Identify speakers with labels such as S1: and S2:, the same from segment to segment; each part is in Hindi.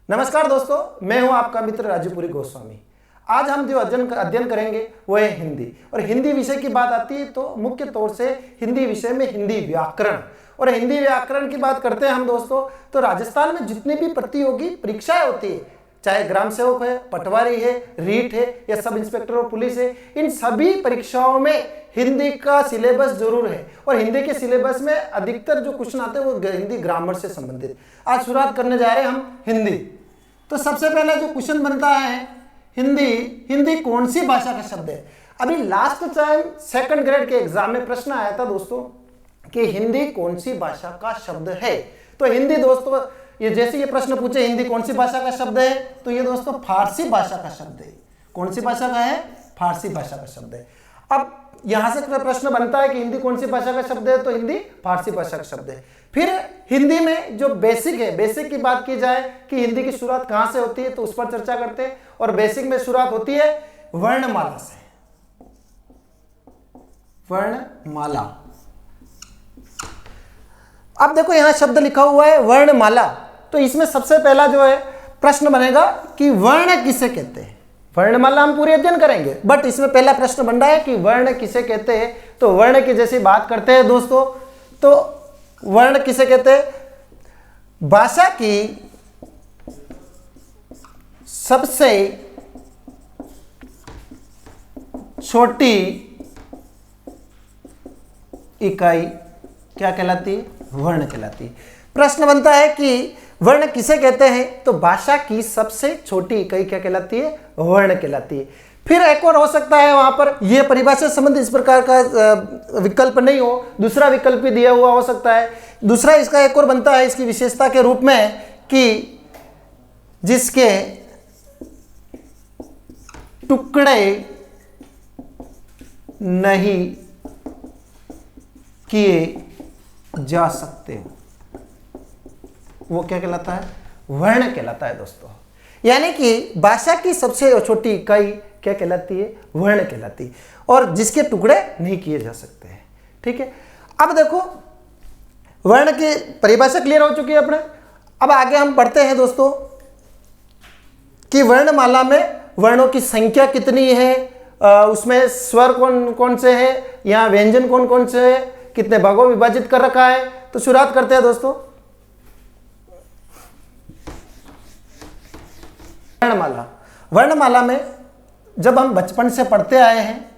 S1: नमस्कार दोस्तों, मैं हूं आपका मित्र राजूपुरी गोस्वामी। आज हम जो अध्ययन करेंगे वो है हिंदी। और हिंदी विषय की बात आती है तो मुख्य तौर से हिंदी विषय में हिंदी व्याकरण, और हिंदी व्याकरण की बात करते हैं हम दोस्तों तो राजस्थान में जितनी भी प्रतियोगी परीक्षाएं होती है, चाहे ग्राम सेवक है, पटवारी है, रीट है या सब इंस्पेक्टर और पुलिस है, इन सभी परीक्षाओं में हिंदी का सिलेबस जरूर है। और हिंदी के सिलेबस में अधिकतर जो क्वेश्चन आते हैं वो हिंदी ग्रामर से संबंधित। आज शुरुआत करने जा रहे हैं हम हिंदी। तो सबसे पहला जो क्वेश्चन बनता है, हिंदी कौन सी भाषा का शब्द है। अभी लास्ट टाइम सेकंड ग्रेड के एग्जाम में प्रश्न आया था दोस्तों कि हिंदी कौन सी भाषा का शब्द है। तो हिंदी दोस्तों, ये जैसे ये प्रश्न पूछे हिंदी कौन सी भाषा का शब्द है, तो ये दोस्तों फारसी भाषा का शब्द है। कौन सी भाषा का है? फारसी भाषा का शब्द है। अब यहां से प्रश्न बनता है कि हिंदी कौन सी भाषा का शब्द है, तो हिंदी फारसी भाषा का शब्द है। फिर हिंदी में जो बेसिक है, बेसिक की बात की जाए कि हिंदी की शुरुआत कहां से होती है तो उस पर चर्चा करते हैं। और बेसिक में शुरुआत होती है वर्णमाला से। वर्णमाला। अब देखो यहां शब्द लिखा हुआ है वर्णमाला, तो इसमें सबसे पहला जो है प्रश्न बनेगा कि वर्ण किसे कहते हैं। वर्णमाला हम पूरी अध्ययन करेंगे, बट इसमें पहला प्रश्न बन रहा है कि वर्ण किसे कहते हैं। तो वर्ण की जैसी बात करते हैं दोस्तों, तो वर्ण किसे कहते हैं? भाषा की सबसे छोटी इकाई क्या कहलाती है? वर्ण कहलाती है। प्रश्न बनता है कि वर्ण किसे कहते हैं, तो भाषा की सबसे छोटी इकाई क्या कहलाती है? वर्ण कहलाती है। फिर एक और हो सकता है वहां पर यह परिभाषा संबंध इस प्रकार का विकल्प नहीं हो, दूसरा विकल्प भी दिया हुआ हो सकता है। दूसरा इसका एक और बनता है इसकी विशेषता के रूप में कि जिसके टुकड़े नहीं किए जा सकते हो, वो क्या कहलाता है? वर्ण कहलाता है दोस्तों। यानी कि भाषा की सबसे छोटी इकाई क्या कहलाती है? वर्ण कहलाती है, और जिसके टुकड़े नहीं किए जा सकते हैं। ठीक है, अब देखो वर्ण की परिभाषा क्लियर हो चुकी है अपने। अब आगे हम बढ़ते हैं दोस्तों कि वर्णमाला में वर्णों की संख्या कितनी है, उसमें स्वर कौन कौन से हैं, या व्यंजन कौन कौन से हैं, कितने भागों में विभाजित कर रखा है। तो शुरुआत करते हैं दोस्तों वर्णमाला। वर्णमाला में जब हम बचपन से पढ़ते आए हैं,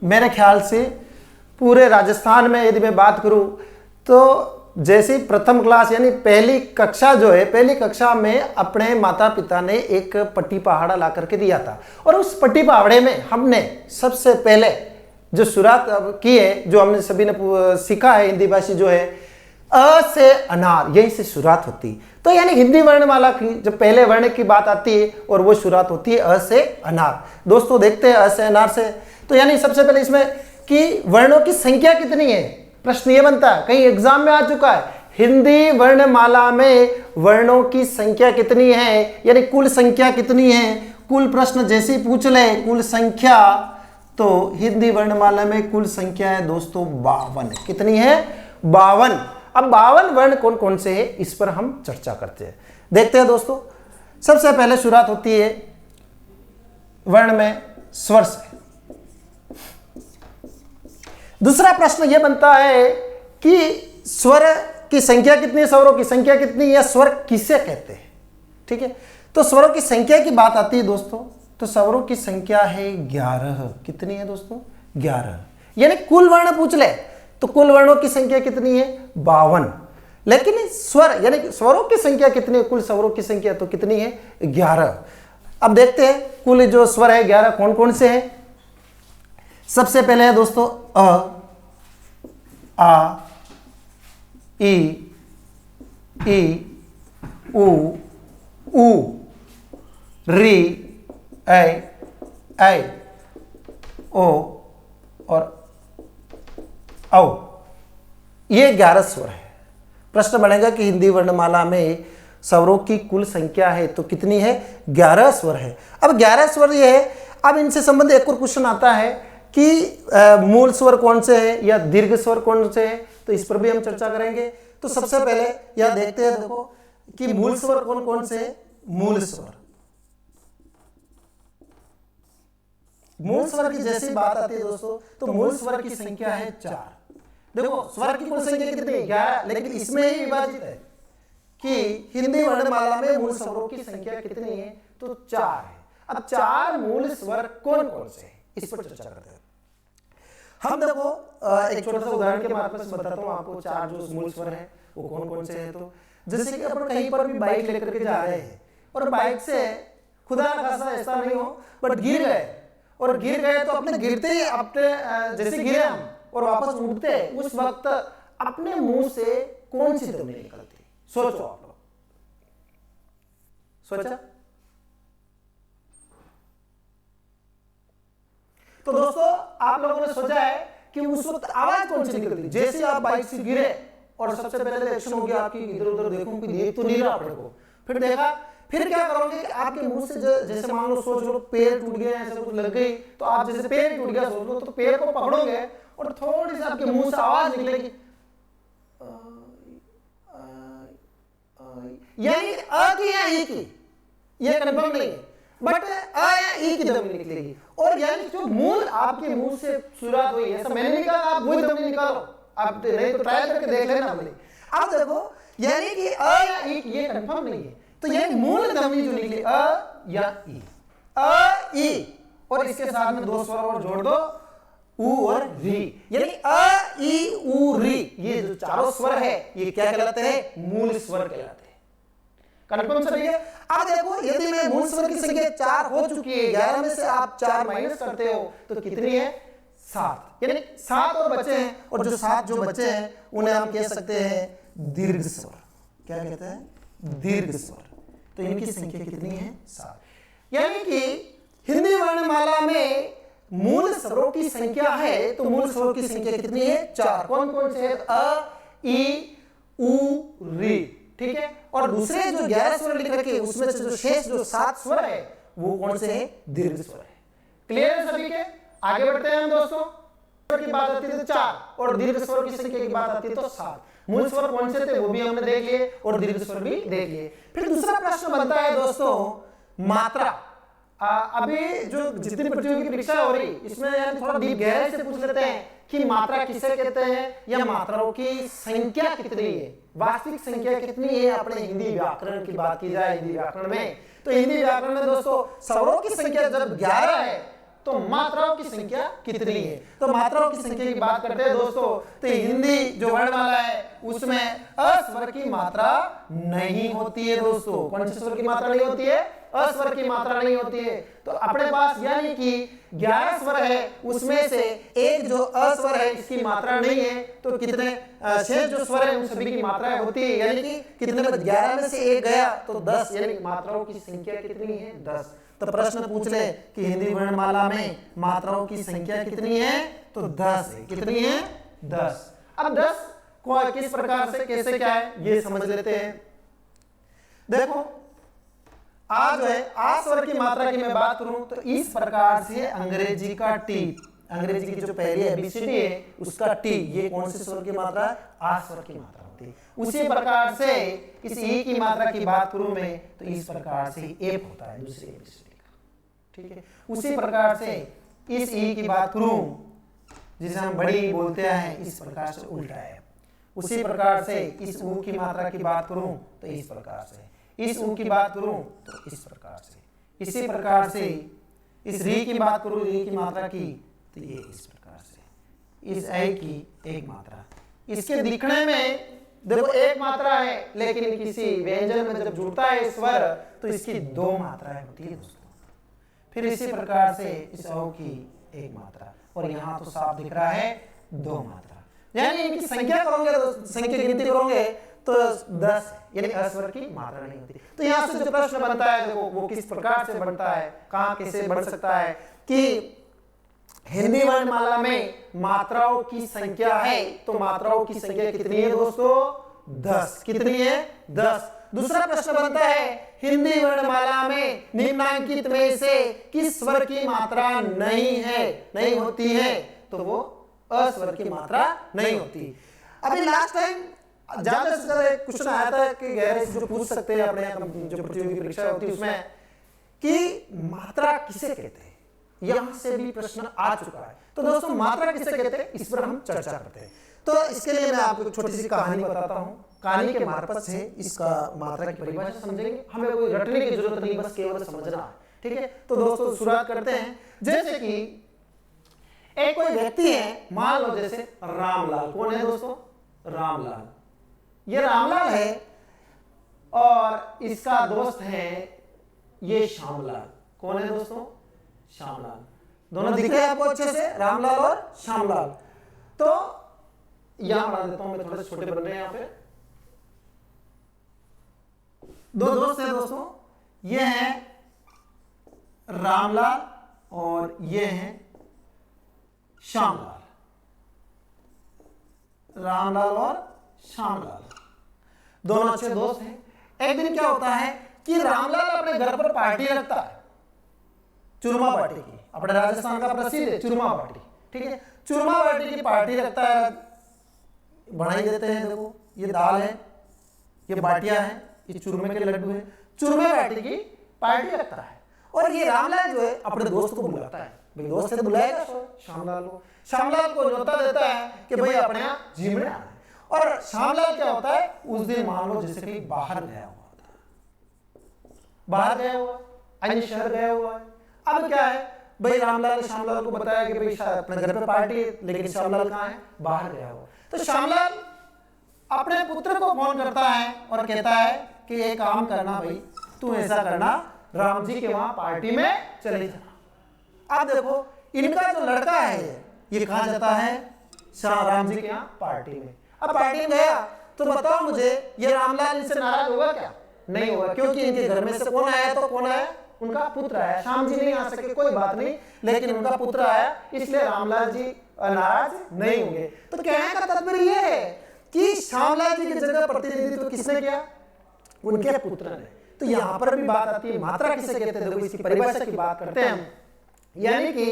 S1: मेरे ख्याल से पूरे राजस्थान में यदि मैं बात करूं तो जैसे प्रथम क्लास यानी पहली कक्षा जो है, पहली कक्षा में अपने माता पिता ने एक पट्टी पहाड़ा ला करके दिया था, और उस पट्टी पहाड़े में हमने सबसे पहले जो शुरुआत की है, जो हमने सभी ने सीखा है, हिंदी भाषी जो है अ से अनार, यहीं से शुरुआत होती। तो यानी हिंदी वर्णमाला की जब पहले वर्ण की बात आती है और वो शुरुआत होती है अ से अनार। दोस्तों देखते हैं अ से अनार से, तो यानी सबसे पहले इसमें कि वर्णों की संख्या कितनी है, प्रश्न ये बनता है, कहीं एग्जाम में आ चुका है, हिंदी वर्णमाला में वर्णों की संख्या कितनी है, यानी कुल संख्या कितनी है। कुल प्रश्न जैसे ही पूछ ले कुल संख्या, तो हिंदी वर्णमाला में कुल संख्या है दोस्तों 52। कितनी है? 52। अब 52 वर्ण कौन कौन से हैं इस पर हम चर्चा करते हैं। देखते हैं दोस्तों, सबसे पहले शुरुआत होती है वर्ण में स्वर से। दूसरा प्रश्न यह बनता है कि स्वर की संख्या कितनी है, स्वरों की संख्या कितनी है, स्वर किसे कहते हैं। ठीक है, तो स्वरों की संख्या की बात आती है दोस्तों, तो स्वरों की संख्या है 11। कितनी है दोस्तों? 11। यानी कुल वर्ण पूछ ले तो कुल वर्णों की संख्या कितनी है? 52। लेकिन स्वर यानी स्वरों की संख्या कितनी है, कुल स्वरों की संख्या तो कितनी है? 11। अब देखते हैं कुल जो स्वर है 11 कौन कौन से हैं। सबसे पहले है दोस्तों अ, आ, ई, उ, री, ऐ, ओ और औ। ये 11 स्वर है। प्रश्न बनेगा कि हिंदी वर्णमाला में स्वरों की कुल संख्या है तो कितनी है? 11 स्वर है। अब 11 स्वर ये है। अब इनसे संबंधित एक और क्वेश्चन आता है कि मूल स्वर कौन से हैं या दीर्घ स्वर कौन से हैं, तो इस पर भी हम चर्चा करेंगे। तो सबसे पहले यह देखते हैं, देखो कि मूल स्वर कौन कौन से? मूल स्वर। मूल स्वर की जैसी बात आती है दोस्तों, तो मूल स्वर की संख्या है 4। देखो स्वर की कुल संख्या कितनी है? 11, लेकिन इसमें ही विभाजित है कि हिंदी वर्णमाला में मूल स्वरों की संख्या कितनी है? तो 4 है। अब 4 मूल स्वर कौन कौन से हैं, इस पर चर्चा करते हैं। हम देखो एक छोटा सा उदाहरण के माध्यम से बताता हूँ आपको 4 जो मूल स्वर है वो कौन कौन से हैं। तो जैसे कि अपन कहीं पर भी बाइक लेकर के जा रहे हैं और बाइक से खुदा ना खासा ऐसा नहीं हो बट गिर गए तो अपने गिरते ही अपने जैसे गिरे हम और वापस उठते उस वक्त अपने मुंह से कौन सी ध्वनि निकलती है? सोचो आप लोग, सोचा? तो दोस्तों आप लोगों ने सोचा है कि उस वक्त आवाज कौन सी निकलती? जैसे आप बाइक से गिरे और सबसे पहले एक्शन हो गया आपकी इधर उधर देखो कि देख तो नहीं रहा अपने को, फिर देखा, फिर क्या करोगे कि आपके मुंह से जैसे मान लो सोच लो पैर टूट गया ऐसा कुछ लग गई, तो आप जैसे पैर टूट गया सोच लो तो पैर को पकड़ोगे और थोड़ी सी आपके मुंह से आवाज निकलेगी, यानी अ की या ई की, ये कंफर्म नहीं है, बट अ या ई की ध्वनि निकलेगी। और यानी जो मूल आपके मुंह से शुरुआत हुई, ऐसा मैंने नहीं कहा आप वही ध्वनि निकालो, आप नहीं तो ट्राई करके देख लेना भले। अब देखो यानी कि अ या ई ये कंफर्म नहीं है, तो यानी मूल ध्वनि जो निकली अ या ई, अ ई, और इसके साथ में 2 स्वर और जोड़ दो उ और री, यानी अ ई उ री, ये जो चारों स्वर है ये क्या कहलाते हैं? मूल स्वर कहलाते हैं। कंफर्म सभी है? अब देखो यदि मैं मूल स्वर की संख्या 4 हो चुकी है, 11 में से आप 4 माइनस करते हो तो कितनी है? 7, यानी 7 और बचे हैं, और जो 7 जो बचे हैं उन्हें हम कह सकते हैं दीर्घ स्वर। क्या कहते हैं? दीर्घ स्वर। तो इनकी संख्या कितनी है? 7। यानी कि हिंदी वर्णमाला में मूल स्वरों की संख्या है, तो मूल स्वरों की संख्या कितनी है? 4। कौन कौन से? अ, ई, उ, री, ठीक है। और दूसरे जो 11 स्वर लिख रखे उसमें से जो शेष जो 7 स्वर है वो कौन से हैं? दीर्घ स्वर है। क्लियर है सभी के? आगे बढ़ते हैं हम दोस्तों। स्वर की बात आती है तो 4 और दीर्घ स्वर की संख्या की बात आती है तो 7। मूल स्वर कौन से थे वो भी हमने देख लिए और दीर्घ स्वर भी देख लिए। फिर दूसरा प्रश्न बनता है दोस्तों मात्रा। अभी जो जितनी प्रतियोगी परीक्षा हो रही इसमें यानी थोड़ा डीप गहराई से पूछ लेते हैं कि मात्रा किसे कहते हैं या मात्राओं की संख्या कितनी है, वास्तविक संख्या कितनी है। अपने हिंदी व्याकरण की बात की जाए हिंदी व्याकरण में, तो हिंदी व्याकरण में दोस्तों स्वरों की संख्या जब 11 है तो मात्राओं की संख्या कितनी है। तो मात्राओं की संख्या की बात करते हैं दोस्तों, तो हिंदी जो वर्णमाला है उसमें अस्वर की मात्रा नहीं होती है दोस्तों। कौन से स्वर की मात्रा नहीं होती है? अस्वर की मात्रा नहीं होती है। तो अपने पास यानी कि 11 स्वर है उसमें से एक जो अस्वर है इसकी मात्रा नहीं है, तो कितने शेष जो स्वर है उन सभी की मात्रा होती है, यानी कि कितने में 11 में से एक गया तो 10, यानी मात्राओं की संख्या कितनी है? 10। तो प्रश्न पूछ ले कि हिंदी वर्णमाला में मात्राओं की संख्या कितनी है? तो 10 है। कितनी है? 10। अब 10 को किस प्रकार से कैसे क्या है ये समझ लेते हैं। देखो आज जो है आ स्वर की मात्रा की मैं बात करूं तो इस प्रकार से अंग्रेजी का टी, अंग्रेजी की जो पहली एबीसीडी है उसका टी, ये कौन से स्वर की मात्रा? आ स्वर की मात्रा होती है। उसी प्रकार से इस ई की मात्रा की बात करूं मैं तो इस प्रकार से एफ होता है दूसरी एबीसीडी का, ठीक है। उसी प्रकार से इस ई की बात करूं जिसे हम बड़ी बोलते हैं इस प्रकार से उल्टा है। उसी प्रकार से इस ऊ की मात्रा की बात करूं तो इस प्रकार से, इस ऊ की बात करूं तो इस प्रकार से, इसी प्रकार से इस री की बात करूं री की मात्रा की तो ये इस प्रकार से, इस ऐ की एक मात्रा। इसके दिखने में देखो एक मात्रा है लेकिन किसी व्यंजन में जब जुड़ता है स्वर तो इसकी 2 मात्राएं होती है दोस्तों। फिर इसी प्रकार से इस औ की एक मात्रा, और यहाँ तो साफ दिख रहा है 2 मात्रा, यानी इनकी संख्या करोगे संख्या गिनती करोगे तो 10, यानी अस्वर की मात्रा नहीं होती। तो यहाँ से जो प्रश्न बनता है देखो वो किस प्रकार से बनता है, कहाँ कैसे बन सकता है कि हिंदी वर्णमाला में मात्राओं की संख्या है, तो मात्राओं की संख्या कितनी है दोस्तों? 10। कितनी है? 10। दूसरा प्रश्न बनता है हिंदी वर्णमाला में निम्नांकित में से किस स्वर की मात्रा नहीं है, नहीं होती है, तो वो अस्वर की मात्रा नहीं होती। अभी लास्ट टाइम ज्यादा से ज्यादा क्वेश्चन आया था कि गहरे से जो पूछ सकते हैं अपने यहाँ जो प्रतियोगी परीक्षा होती है उसमें कि मात्रा किसे कहते हैं, यहां से भी प्रश्न आ चुका है। तो दोस्तों मात्रा किसे कहते हैं इस पर हम चर्चा करते हैं। तो इसके लिए मैं आपको एक छोटी सी कहानी बताता हूं, कहानी के मार्फत से इसका मात्रा की परिभाषा समझेंगे। हमें कोई रटने की जरूरत नहीं, बस केवल समझना है, ठीक है। तो दोस्तों शुरुआत करते हैं। जैसे कि एक कोई व्यक्ति है, मान लो जैसे रामलाल। कौन है दोस्तों? रामलाल। ये रामलाल है और इसका दोस्त है ये श्यामलाल। कौन है दोस्तों? श्यामलाल। दोनों दिख रहे हैं आपको अच्छे से, रामलाल और श्यामलाल। तो यहां बना देता हूं मैं, थोड़े छोटे बन रहे हैं यहां पे। दो दोस्त हैं दोस्तों, ये हैं रामलाल और ये हैं श्यामलाल। रामलाल और श्यामलाल दोनों अच्छे दोस्त हैं। एक दिन क्या होता है कि रामलाल अपने घर पर पार्टी रखता है, चूरमा बाटी की। अपने राजस्थान का प्रसिद्ध है चूरमा बाटी, ठीक है। चूरमा बाटी की पार्टी रखता है, बढ़ाई देते हैं। देखो ये दाल है, ये बाटियां हैं, ये चूरमे के लड्डू हैं। चूरमे बाटी की पार्टी रखता है और ये रामलाल जो है अपने दोस्त को बुलाता है। भाई दोस्त से बुलाएगा श्यामलाल को। श्यामलाल को न्योता देता है कि भाई अपने यहाँ जिम में आना है। और श्यामलाल क्या होता है उस दिन मान लो जैसे कहीं बाहर गया हुआ था, बाहर गया हुआ, अन्य शहर गया हुआ है। अब क्या है भाई रामलाल ने श्यामलाल को बताया कि भाई अपने घर पे पार्टी है, लेकिन श्यामलाल कहाँ है? बाहर गया हुआ। तो श्यामलाल अपने पुत्र को फोन करता है और कहता है कि एक काम करना भाई, तू ऐसा करना, राम जी के वहां पार्टी में चले जाना। अब देखो इनका जो लड़का है ये कहाँ जाता है? राम जी के यहाँ पार्टी में। अब पार्टी में गया तो बताओ मुझे, ये रामलाल इनसे नाराज होगा क्या? नहीं होगा, क्योंकि इनके घर में से कौन आया? तो कौन आया? उनका पुत्र आया। श्याम जी नहीं आ सके, कोई बात नहीं, लेकिन उनका पुत्र आया, इसलिए रामलाल जी नाराज नहीं होंगे। तो कहने का तात्पर्य यह है कि श्यामलाल जी की जगह प्रतिनिधित्व किसने किया? उनके पुत्र ने। तो यहां पर भी बात आती है मात्रा किसे कहते हैं। देखो इसकी परिभाषा की बात करते हैं हम, यानी कि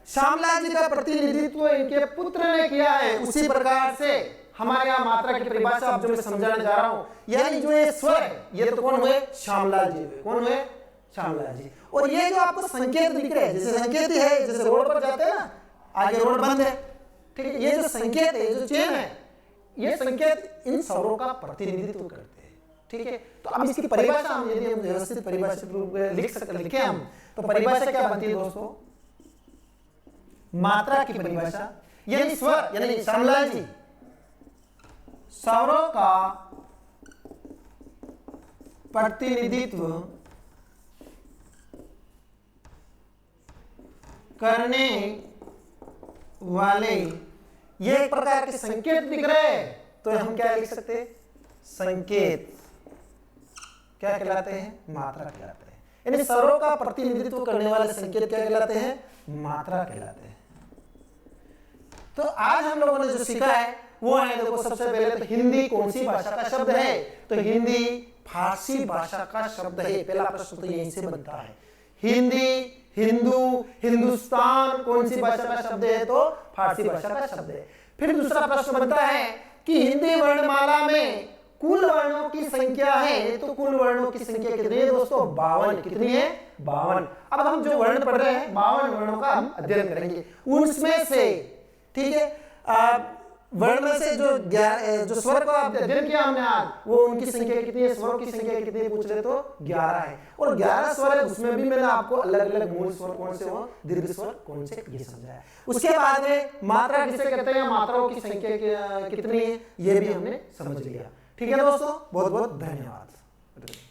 S1: श्यामलाल जी का प्रतिनिधित्व इनके पुत्र ने किया है। उसी प्रकार से हमारे यहाँ मात्रा की परिभाषा अब जो मैं समझाने जा रहा हूं, यानी जो ये स्वर है ये तो कौन हुए? श्यामलाल जी हुए। कौन हुए? श्यामलाल जी। और ये जो आपको संकेत दिख रहे हैं, जैसे संकेत है, जैसे रोड पर जाते हैं ना, आगे रोड बंद है, ठीक है। ये जो संकेत है, जो चेन है, ये संकेत इन स्वरों का प्रतिनिधित्व करते हैं, ठीक है। तो अब इसकी परिभाषा हम यदि हम व्यवस्थित परिभाषित रूप में लिखे हम, तो परिभाषा क्या बनती है दोस्तों? मात्रा की परिभाषा यानी स्वर, यानी श्यामलाल जी स्वरों का प्रतिनिधित्व करने वाले ये एक प्रकार के संकेत दिख रहे हैं, तो हम क्या लिख सकते हैं? संकेत क्या कहलाते हैं? मात्रा कहलाते हैं। यानी स्वरों का प्रतिनिधित्व करने वाले संकेत क्या कहलाते हैं? मात्रा कहलाते हैं। तो आज हम लोगों ने जो सीखा है वो है, देखो सबसे पहले तो हिंदी कौन सी भाषा का शब्द है? तो हिंदी फारसी भाषा का शब्द है। पहला प्रश्न तो यहीं से बनता है। हिंदी, हिंदू, हिंदुस्तान कौन सी भाषा का शब्द है? तो फारसी भाषा का शब्द है। फिर दूसरा प्रश्न बनता है कि हिंदी वर्णमाला में कुल वर्णों की संख्या है, तो कुल वर्णों की संख्या कितनी है दोस्तों? 52। कितनी है? 52। अब हम जो वर्ण पढ़ रहे हैं 52 वर्णों का हम अध्ययन करेंगे। उनमें से, ठीक है, वर्ण में से जो स्वर को अध्ययन किया हमने आज, वो उनकी संख्या कितनी है? स्वरों की संख्या कितनी है पूछ रहे तो 11 है। और 11 स्वर है, उसमें भी मैंने आपको अलग अलग मूल स्वर कौन से हो, दीर्घ स्वर कौन से, ये समझाया। उसके बाद में मात्रा किसे कहते हैं, मात्राओं की संख्या कितनी है, ये भी हमने समझ लिया। ठीक है दोस्तों, बहुत बहुत धन्यवाद।